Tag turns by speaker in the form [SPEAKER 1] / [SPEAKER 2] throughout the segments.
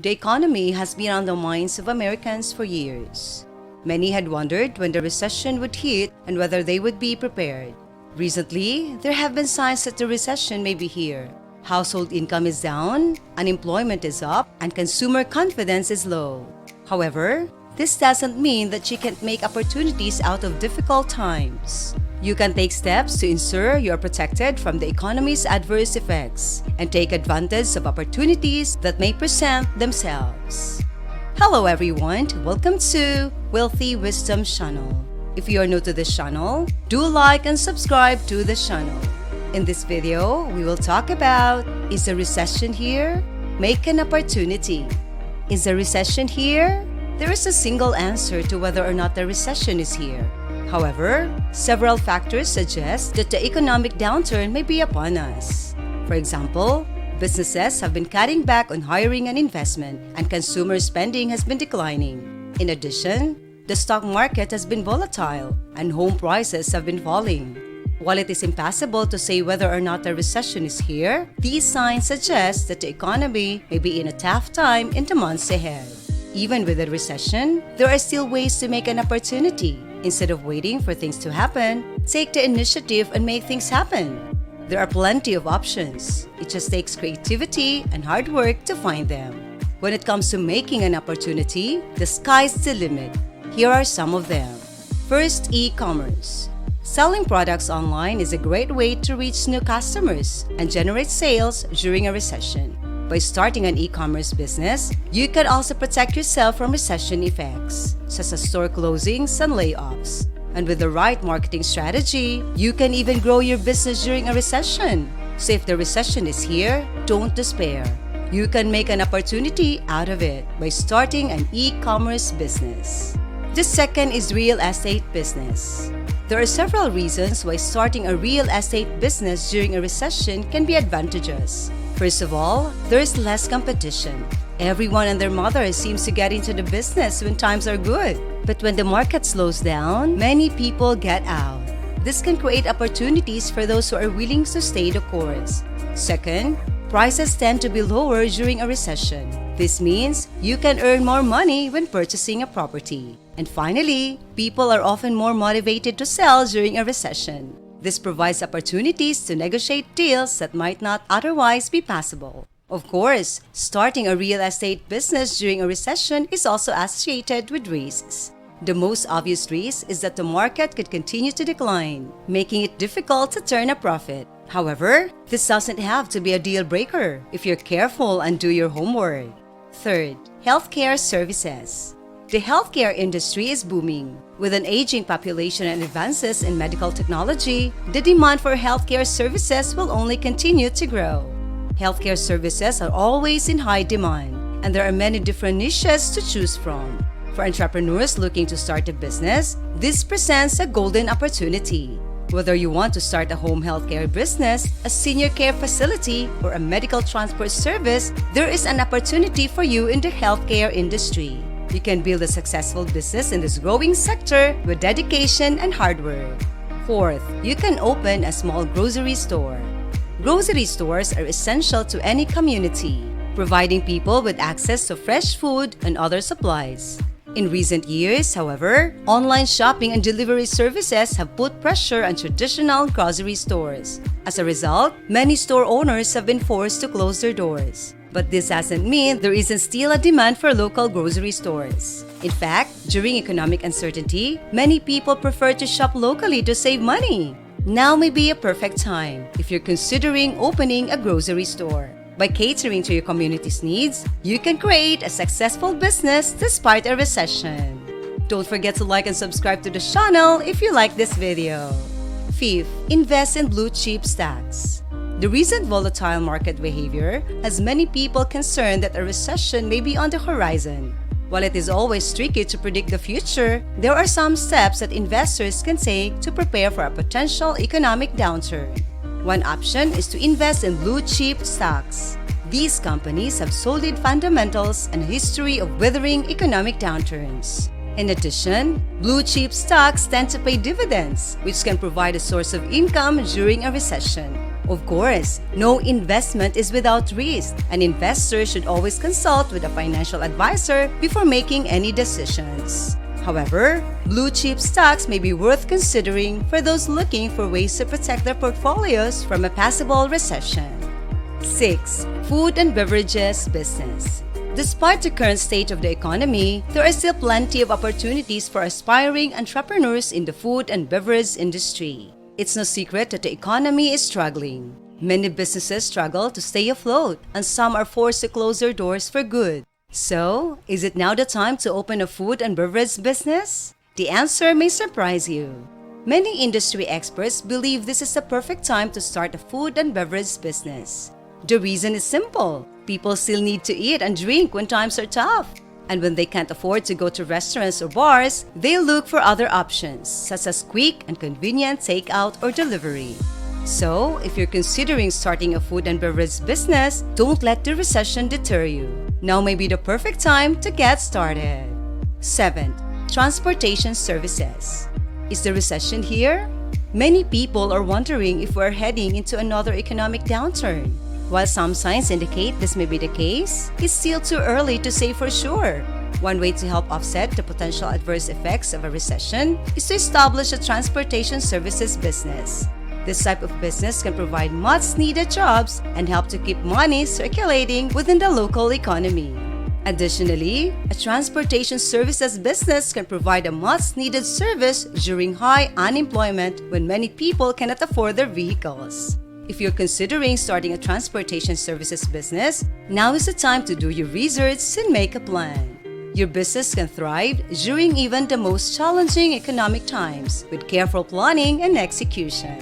[SPEAKER 1] The economy has been on the minds of Americans for years. Many had wondered when the recession would hit and whether they would be prepared. Recently, there have been signs that the recession may be here. Household income is down, unemployment is up, and consumer confidence is low. However, this doesn't mean that you can't make opportunities out of difficult times. You can take steps to ensure you are protected from the economy's adverse effects and take advantage of opportunities that may present themselves. Hello everyone, welcome to Wealthy Wisdom Channel. If you are new to this channel, do like and subscribe to the channel. In this video, we will talk about, is a recession here? Make an opportunity. Is a recession here? There is a single answer to whether or not the recession is here. However, several factors suggest that the economic downturn may be upon us. For example, businesses have been cutting back on hiring and investment, and consumer spending has been declining. In addition, the stock market has been volatile, and home prices have been falling. While it is impossible to say whether or not a recession is here, these signs suggest that the economy may be in a tough time in the months ahead. Even with a recession, there are still ways to make an opportunity. Instead of waiting for things to happen, take the initiative and make things happen. There are plenty of options. It just takes creativity and hard work to find them. When it comes to making an opportunity, the sky's the limit. Here are some of them. First, e-commerce. Selling products online is a great way to reach new customers and generate sales during a recession. By starting an e-commerce business, you can also protect yourself from recession effects, such as store closings and layoffs. And with the right marketing strategy, you can even grow your business during a recession. So if the recession is here, don't despair. You can make an opportunity out of it by starting an e-commerce business. The second is real estate business. There are several reasons why starting a real estate business during a recession can be advantageous. First of all, there is less competition. Everyone and their mother seems to get into the business when times are good. But when the market slows down, many people get out. This can create opportunities for those who are willing to stay the course. Second, prices tend to be lower during a recession. This means you can earn more money when purchasing a property. And finally, people are often more motivated to sell during a recession. This provides opportunities to negotiate deals that might not otherwise be possible. Of course, starting a real estate business during a recession is also associated with risks. The most obvious risk is that the market could continue to decline, making it difficult to turn a profit. However, this doesn't have to be a deal breaker if you're careful and do your homework. Third, healthcare services. The healthcare industry is booming. With an aging population and advances in medical technology, the demand for healthcare services will only continue to grow. Healthcare services are always in high demand, and there are many different niches to choose from. For entrepreneurs looking to start a business, this presents a golden opportunity. Whether you want to start a home healthcare business, a senior care facility, or a medical transport service, there is an opportunity for you in the healthcare industry. You can build a successful business in this growing sector with dedication and hard work. Fourth, you can open a small grocery store. Grocery stores are essential to any community, providing people with access to fresh food and other supplies. In recent years, however, online shopping and delivery services have put pressure on traditional grocery stores. As a result, many store owners have been forced to close their doors. But this doesn't mean there isn't still a demand for local grocery stores. In fact, during economic uncertainty, many people prefer to shop locally to save money. Now may be a perfect time if you're considering opening a grocery store. By catering to your community's needs, you can create a successful business despite a recession. Don't forget to like and subscribe to the channel if you like this video. Fifth, invest in blue chip stocks. The recent volatile market behavior has many people concerned that a recession may be on the horizon. While it is always tricky to predict the future, there are some steps that investors can take to prepare for a potential economic downturn. One option is to invest in blue chip stocks. These companies have solid fundamentals and a history of weathering economic downturns. In addition, blue chip stocks tend to pay dividends, which can provide a source of income during a recession. Of course, no investment is without risk. An investor should always consult with a financial advisor before making any decisions. However, blue chip stocks may be worth considering for those looking for ways to protect their portfolios from a possible recession. 6. Food and beverages business. Despite the current state of the economy, there are still plenty of opportunities for aspiring entrepreneurs in the food and beverage industry. It's no secret that the economy is struggling. Many businesses struggle to stay afloat, and some are forced to close their doors for good. So, is it now the time to open a food and beverage business? The answer may surprise you. Many industry experts believe this is the perfect time to start a food and beverage business. The reason is simple. People still need to eat and drink when times are tough. And when they can't afford to go to restaurants or bars, they look for other options, such as quick and convenient takeout or delivery. So, if you're considering starting a food and beverage business, don't let the recession deter you. Now may be the perfect time to get started. 7. Transportation services. Is the recession here? Many people are wondering if we're heading into another economic downturn. While some signs indicate this may be the case, it's still too early to say for sure. One way to help offset the potential adverse effects of a recession is to establish a transportation services business. This type of business can provide much-needed jobs and help to keep money circulating within the local economy. Additionally, a transportation services business can provide a much-needed service during high unemployment when many people cannot afford their vehicles. If you're considering starting a transportation services business, now is the time to do your research and make a plan. Your business can thrive during even the most challenging economic times with careful planning and execution.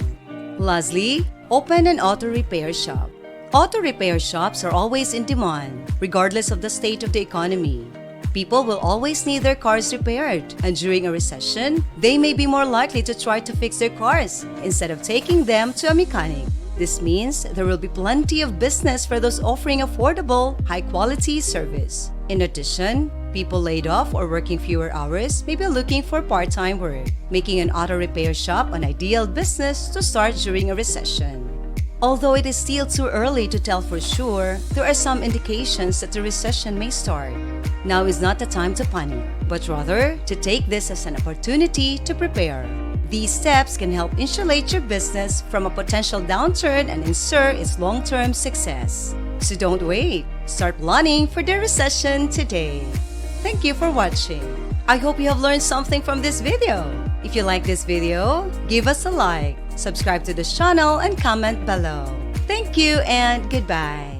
[SPEAKER 1] Lastly, open an auto repair shop. Auto repair shops are always in demand, regardless of the state of the economy. People will always need their cars repaired, and during a recession, they may be more likely to try to fix their cars instead of taking them to a mechanic. This means there will be plenty of business for those offering affordable, high-quality service. In addition, people laid off or working fewer hours may be looking for part-time work, making an auto repair shop an ideal business to start during a recession. Although it is still too early to tell for sure, there are some indications that the recession may start. Now is not the time to panic, but rather to take this as an opportunity to prepare. These steps can help insulate your business from a potential downturn and ensure its long-term success. So don't wait. Start planning for the recession today. Thank you for watching. I hope you have learned something from this video. If you like this video, give us a like, subscribe to this channel, and comment below. Thank you and goodbye.